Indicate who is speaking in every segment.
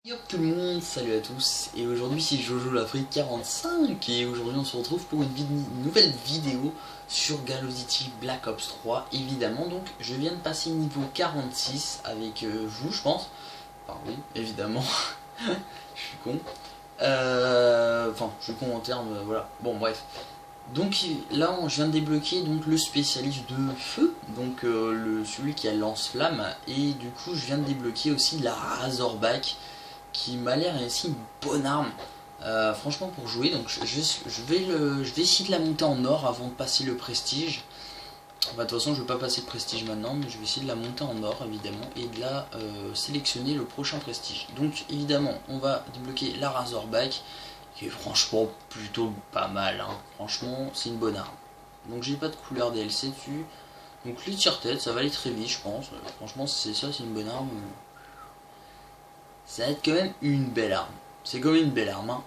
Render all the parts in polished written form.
Speaker 1: Yo tout le monde, salut à tous, et aujourd'hui c'est Jojo l'Afrique 45 et aujourd'hui on se retrouve pour une nouvelle vidéo sur Galosity Black Ops 3 évidemment. Donc je viens de passer niveau 46 avec vous je pense, enfin oui évidemment, je suis con, enfin je suis con en termes, voilà, bon bref. Donc là je viens de débloquer donc le spécialiste de feu, donc celui qui a lance-flamme, et du coup je viens de débloquer aussi la Razorback qui m'a l'air aussi une bonne arme, franchement pour jouer. Donc je vais essayer de la monter en or avant de passer le prestige. Enfin, de toute façon je vais pas passer le prestige maintenant, mais je vais essayer de la monter en or évidemment et de la sélectionner le prochain prestige. Donc évidemment on va débloquer la Razorback qui est franchement plutôt pas mal, hein. Franchement c'est une bonne arme. Donc j'ai pas de couleur DLC dessus, donc les tire-tête ça va aller très vite je pense. Franchement c'est ça, c'est une bonne arme. Ça va être quand même une belle arme. C'est quand même une belle arme, hein.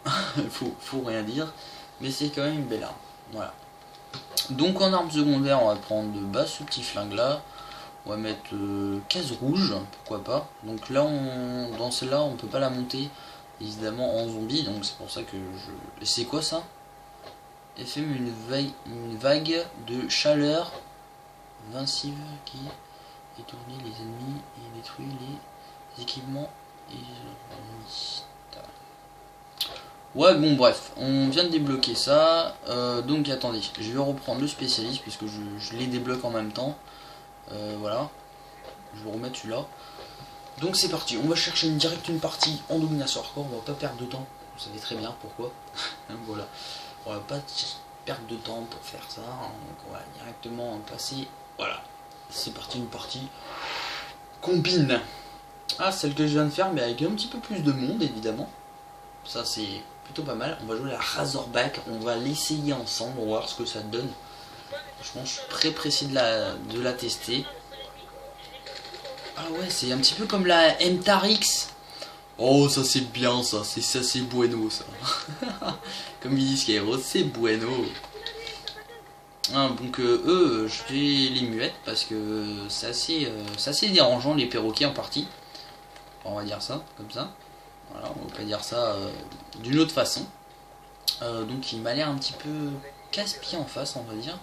Speaker 1: faut rien dire. Mais c'est quand même une belle arme. Voilà. Donc en arme secondaire, on va prendre ce petit flingue là. On va mettre case rouge, pourquoi pas. Donc là, dans celle-là, on peut pas la monter, évidemment, en zombie. Donc c'est pour ça que je... Et c'est quoi ça? FM une vague de chaleur invincible qui étourdit les ennemis et détruit les équipements. Ouais bon bref, on vient de débloquer ça, donc attendez, je vais reprendre le spécialiste puisque je les débloque en même temps, voilà, je vais remettre celui-là. Donc c'est parti, on va chercher direct une partie en domination hardcore, on va pas perdre de temps, vous savez très bien pourquoi. Voilà, on va pas perdre de temps pour faire ça, hein. Donc on va directement passer, voilà, c'est parti, une partie combine. Ah, celle que je viens de faire, mais avec un petit peu plus de monde, évidemment. Ça, c'est plutôt pas mal. On va jouer la Razorback. On va l'essayer ensemble. On va voir ce que ça donne. Franchement, je suis très pressé de la tester. Ah ouais, c'est un petit peu comme la MTAR-X. Oh, ça c'est bien, ça. C'est bueno, ça. Comme ils disent Skyro, c'est bueno. Ah, donc eux, je vais les muettes parce que c'est assez dérangeant, les perroquets en partie. On va dire ça, comme ça. Voilà, on va pas dire ça d'une autre façon. Donc il m'a l'air un petit peu casse-pied en face, on va dire.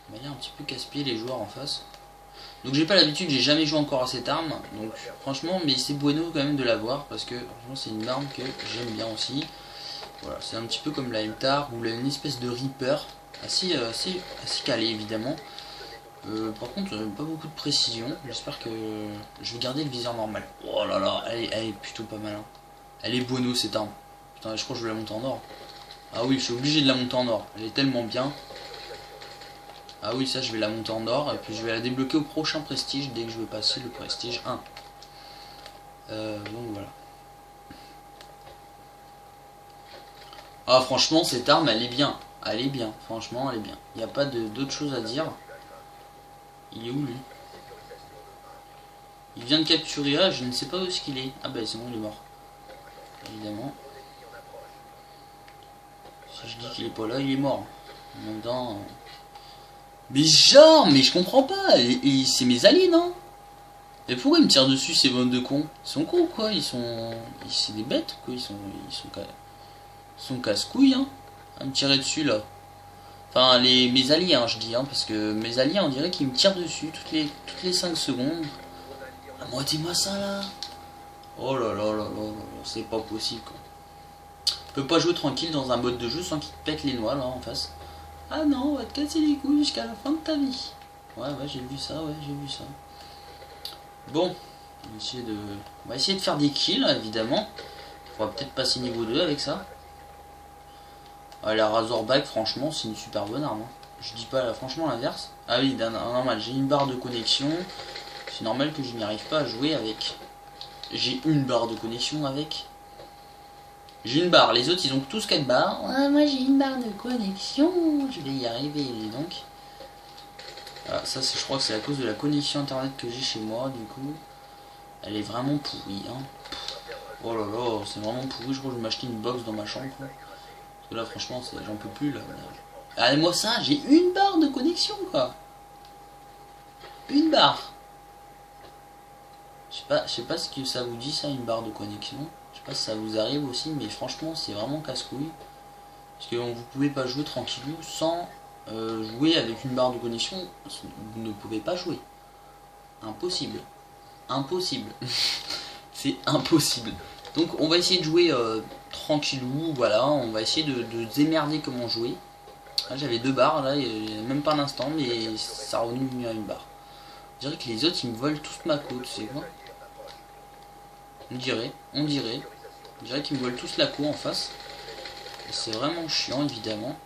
Speaker 1: Il m'a l'air un petit peu casse-pied les joueurs en face. Donc j'ai pas l'habitude, j'ai jamais joué encore à cette arme. Donc franchement, mais c'est bueno quand même de l'avoir parce que franchement c'est une arme que j'aime bien aussi. Voilà, c'est un petit peu comme la MTAR ou une espèce de Reaper. Assez calé évidemment. Par contre, pas beaucoup de précision. J'espère que je vais garder le viseur normal. Oh là là, elle est plutôt pas mal, hein. Elle est bueno cette arme. Putain, je crois que je vais la monter en or. Ah oui, je suis obligé de la monter en or. Elle est tellement bien. Ah oui, ça je vais la monter en or. Et puis je vais la débloquer au prochain prestige dès que je vais passer le prestige 1. Donc voilà. Ah franchement, cette arme elle est bien. Elle est bien, franchement elle est bien. Il n'y a pas d'autre chose à dire. Il est où lui? Il vient de capturer, ah, je ne sais pas où est-ce qu'il est. Ah bah c'est bon, il est mort. Évidemment. Si je dis qu'il est pas là, il est mort. En même temps... Mais genre, mais je comprends pas. Et c'est mes alliés, non? Et pourquoi ils me tirent dessus ces bonnes de cons? Ils sont cons quoi? C'est des bêtes quoi? Ils sont casse-couilles, hein, à me tirer dessus là. Enfin, mes alliés, hein, je dis, hein, parce que mes alliés, on dirait qu'ils me tirent dessus toutes les 5 secondes. Ah, moi, dis-moi ça là. Oh là là là là, c'est pas possible quoi. Tu peux pas jouer tranquille dans un mode de jeu sans qu'il te pète les noix là en face. Ah non, on va te casser les couilles jusqu'à la fin de ta vie. Ouais, j'ai vu ça, j'ai vu ça. Bon, on va essayer de faire des kills, évidemment. On va peut-être passer niveau 2 avec ça. La Razorback, franchement, c'est une super bonne arme, hein. Je dis pas franchement l'inverse. Ah oui, normal, j'ai une barre de connexion. C'est normal que je n'y arrive pas à jouer avec. J'ai une barre de connexion avec. J'ai une barre, les autres ils ont tous 4 barres. Ouais, moi j'ai une barre de connexion. Je vais y arriver donc. Voilà, ça je crois que c'est à cause de la connexion internet que j'ai chez moi. Du coup, elle est vraiment pourrie, hein. Oh là là, c'est vraiment pourri. Je crois que je vais m'acheter une box dans ma chambre. Parce que là franchement, j'en peux plus là. Allez moi ça, j'ai une barre de connexion quoi. Une barre. Je sais Je sais pas ce que ça vous dit ça, une barre de connexion. Je sais pas si ça vous arrive aussi, mais franchement c'est vraiment casse-couille. Parce que vous pouvez pas jouer tranquillou sans jouer avec une barre de connexion. Vous ne pouvez pas jouer. Impossible. Impossible. C'est impossible. Donc on va essayer de jouer tranquillou, voilà, on va essayer de démerder comment jouer. J'avais 2 barres là, il n'y a même pas un instant, mais ça a revenu à une barre. Je dirais que les autres ils me volent tous ma côte, c'est quoi? On dirait qu'ils me volent tous la côte en face. C'est vraiment chiant évidemment.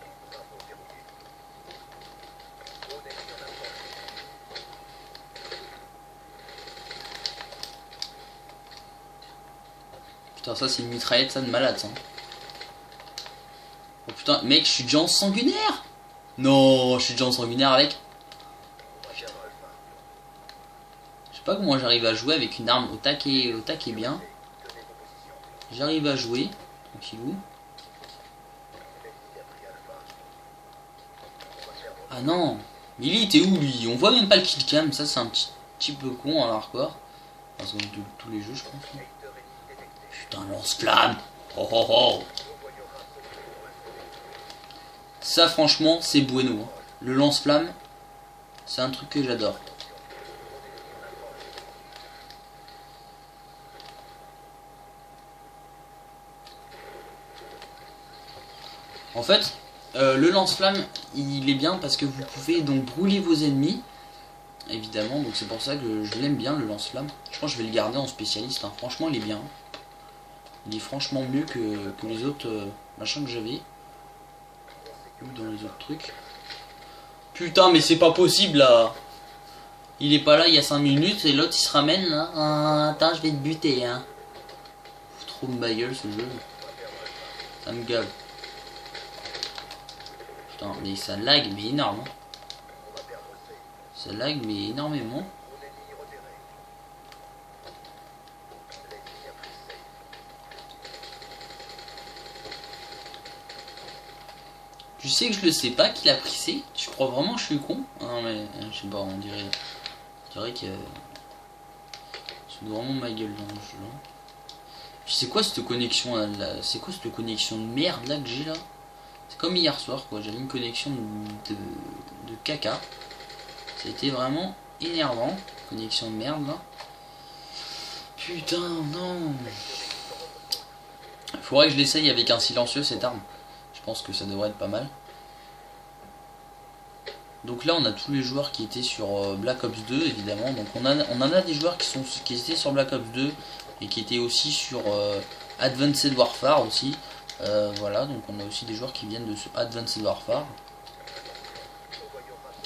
Speaker 1: Putain, ça c'est une mitraillette, ça de malade ça. Oh putain, mec, je suis déjà en sanguinaire. Non, je suis déjà en sanguinaire avec. Putain. Je sais pas comment j'arrive à jouer avec une arme au taquet bien. J'arrive à jouer, tranquillou. Ah non, Milly, t'es où lui? On voit même pas le kill cam, ça c'est un petit peu con en hardcore. Parce que tous les jeux je pense. Putain, lance-flamme. Oh oh oh. Ça franchement c'est bueno. Hein. Le lance-flamme, c'est un truc que j'adore. En fait, le lance-flamme, il est bien parce que vous pouvez donc brûler vos ennemis. Évidemment, donc c'est pour ça que je l'aime bien le lance-flamme. Je pense que je vais le garder en spécialiste. Hein. Franchement, il est bien. Il est franchement mieux que les autres machins que j'avais. Dans les autres trucs. Putain, mais c'est pas possible là. Il est pas là il y a 5 minutes et l'autre il se ramène là. Ah, attends, je vais te buter. Hein. Trop de ma gueule ce jeu. Ça me gave. Putain, mais ça lag, mais énorme. Hein. Ça lag, mais énormément. Je sais que je le sais pas qu'il a pris C. Je crois vraiment que je suis con. Non mais je sais pas, on dirait que c'est vraiment ma gueule dans le jeu. C'est quoi cette connexion là? C'est quoi cette connexion de merde là que j'ai là? C'est comme hier soir quoi, j'avais une connexion de caca. Ça a été vraiment énervant. Connexion de merde là. Putain non. Il faudrait que je l'essaye avec un silencieux cette arme. Je pense que ça devrait être pas mal. Donc là on a tous les joueurs qui étaient sur Black Ops 2 évidemment. Donc on en a des joueurs qui étaient sur Black Ops 2 et qui étaient aussi sur Advanced Warfare aussi. Voilà, donc on a aussi des joueurs qui viennent de ce Advanced Warfare.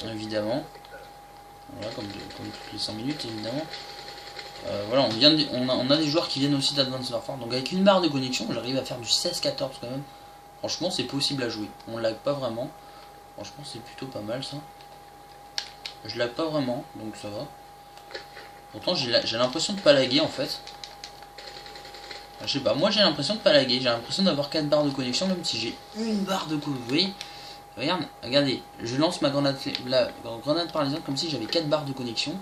Speaker 1: Évidemment. Voilà, comme toutes les 5 minutes évidemment. Voilà, on a des joueurs qui viennent aussi d'Advanced Warfare. Donc avec une barre de connexion, j'arrive à faire du 16-14 quand même. Franchement c'est possible à jouer. On lag pas vraiment. Franchement c'est plutôt pas mal ça. Je lag pas vraiment, donc ça va. Pourtant j'ai l'impression de pas laguer en fait. Je sais pas, moi j'ai l'impression de pas laguer. J'ai l'impression d'avoir 4 barres de connexion même si j'ai une barre de connexion. Vous voyez, regardez, je lance ma grenade, la grenade paralysante comme si j'avais 4 barres de connexion.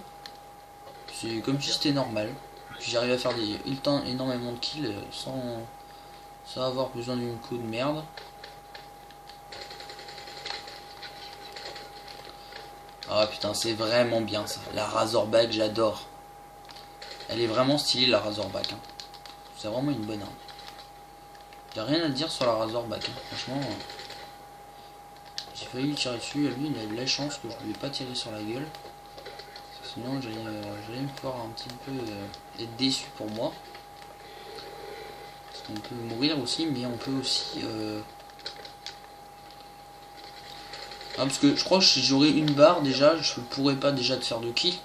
Speaker 1: C'est comme si c'était normal. Puis j'arrive à faire énormément de kills sans avoir besoin d'une coup de merde. Ah putain, c'est vraiment bien ça. La Razorback, j'adore. Elle est vraiment stylée la Razorback. Hein. C'est vraiment une bonne arme. Y'a rien à dire sur la Razorback. Hein. Franchement, j'ai failli tirer dessus. Lui, il a eu la chance que je lui ai pas tiré sur la gueule. Sinon, j'allais me faire un petit peu être déçu pour moi. Parce qu'on peut mourir aussi, mais on peut aussi... Ah, parce que je crois que si j'aurais une barre déjà, je pourrais pas déjà te faire de kills.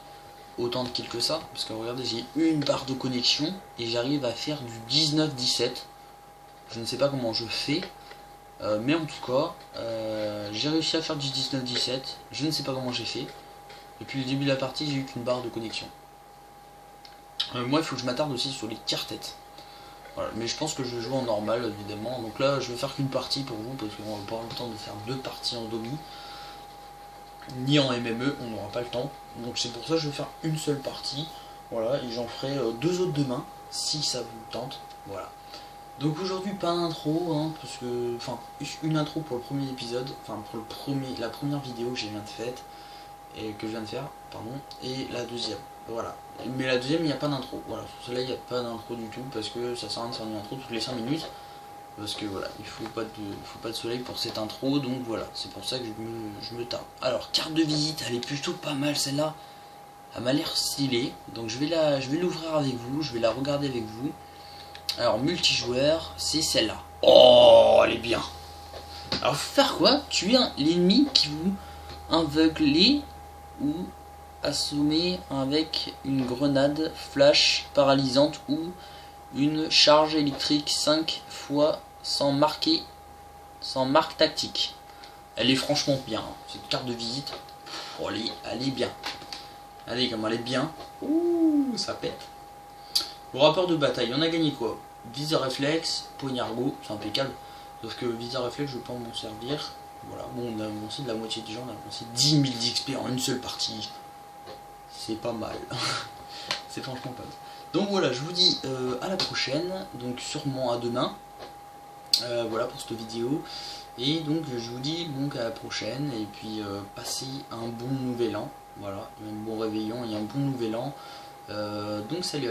Speaker 1: Autant de kills que ça. Parce que regardez, j'ai une barre de connexion et j'arrive à faire du 19-17. Je ne sais pas comment je fais. Mais en tout cas, j'ai réussi à faire du 19-17. Je ne sais pas comment j'ai fait. Depuis le début de la partie, j'ai eu qu'une barre de connexion. Moi, il faut que je m'attarde aussi sur les tire-têtes. Voilà, mais je pense que je vais jouer en normal, évidemment. Donc là, je vais faire qu'une partie pour vous, parce qu'on n'aura pas le temps de faire 2 parties en domi. Ni en MME, on n'aura pas le temps. Donc c'est pour ça que je vais faire une seule partie. Voilà, et j'en ferai 2 autres demain, si ça vous tente. Voilà. Donc aujourd'hui pas d'intro, hein, parce que, enfin, une intro pour le premier épisode, enfin pour la première vidéo que je viens de faire, pardon, et la deuxième. Voilà. Mais la deuxième, il n'y a pas d'intro. Voilà, sur celle-là, il n'y a pas d'intro du tout, parce que ça sert à rien de faire une intro toutes les 5 minutes. Parce que voilà, il faut pas de soleil pour cette intro, donc voilà, c'est pour ça que je me tape. Alors, carte de visite, elle est plutôt pas mal celle-là. Elle m'a l'air stylée, donc je vais l'ouvrir avec vous, je vais la regarder avec vous. Alors, multijoueur, c'est celle-là. Oh, elle est bien. Alors, faut faire quoi? Tuer l'ennemi qui vous aveuglez ou assommer avec une grenade flash paralysante ou une charge électrique 5 fois sans marque tactique. Elle est franchement bien, hein. Cette carte de visite, oh, elle est bien. Allez, comme elle est bien. Ouh, ça pète. Au rapport de bataille, on a gagné quoi? Viseur réflexe, poignargot, c'est impeccable. Sauf que viseur réflexe, je peux pas m'en servir. Voilà, bon, on a avancé de la moitié des gens, on a avancé 10 000 d'XP en une seule partie. C'est pas mal. C'est franchement pas mal. Donc voilà, je vous dis à la prochaine, donc sûrement à demain. Voilà pour cette vidéo. Et donc je vous dis donc à la prochaine, et puis passez un bon nouvel an. Voilà, un bon réveillon et un bon nouvel an. Donc salut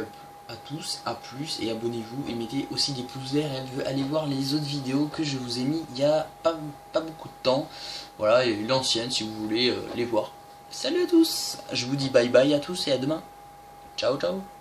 Speaker 1: à tous, à plus, et abonnez-vous, et mettez aussi des pouces verts, et allez voir les autres vidéos que je vous ai mis il y a pas beaucoup de temps. Voilà, et l'ancienne si vous voulez les voir. Salut à tous, je vous dis bye bye à tous et à demain. Ciao ciao.